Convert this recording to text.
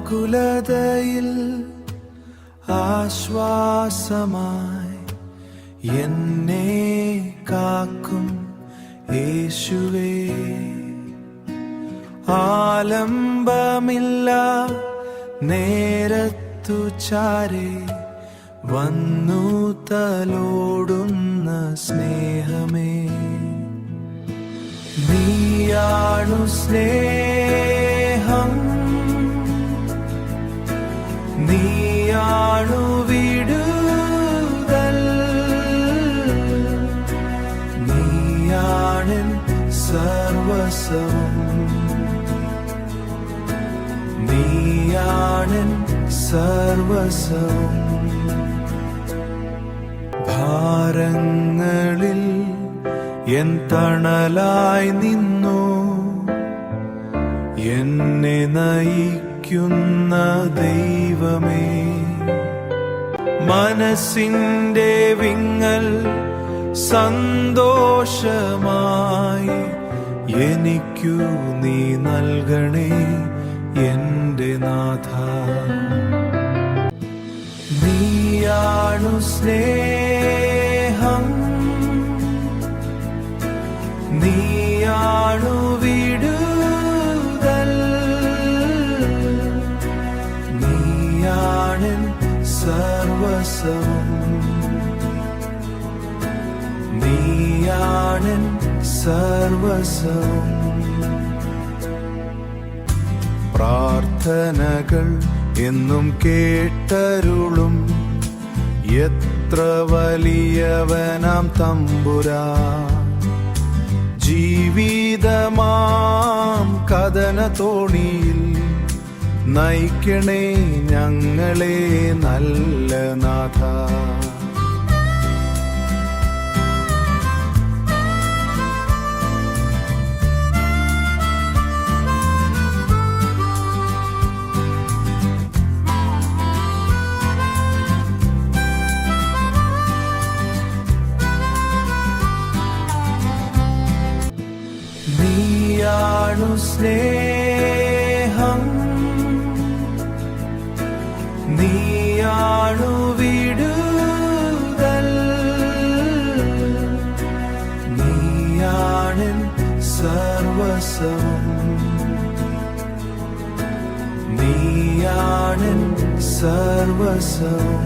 ആകുലതയിൽ ആശ്വാസമായി എന്നെ കാക്കും യേശുവേ. ആലംബമില്ല നേരത്തു ചാരെ വന്നു തലോടുന്ന സ്നേഹമേ. നീയാണു സ്നേഹം, നീയാണു വിടുതൽ, നീയാണെൻ സർവസ്വം, നീയാണെൻ സർവസ്വം. ഭാരങ്ങളിൽ എൻ തണലായി നിന്നു എന്നെ നയിക്കുന്ന ദൈവമേ. മനസ്സിന്റെ വിങ്ങൽ സന്തോഷമായി എനിക്കു നീ നൽകണേ എന്റെ നാഥ. നീയാണു സ്നേഹം, നീയാണു വിടുതൽ, നീയാണെൻ സർവസ്വം, നീയാണെൻ സർവസ്വം. പ്രാർത്ഥനകൾ എന്നും കേട്ടരുളും എത്ര വലിയവനാം തമ്പുരാൻ. ജീവിതമാം കഥന തോണിയിൽ നയിക്കണേ ഞങ്ങളെ നല്ല നാഥ. നീയാണു സ്നേഹം, നീയാണു വിടുതൽ, നീയാണെൻ സർവസ്വം, നീയാണെൻ സർവസ്വം.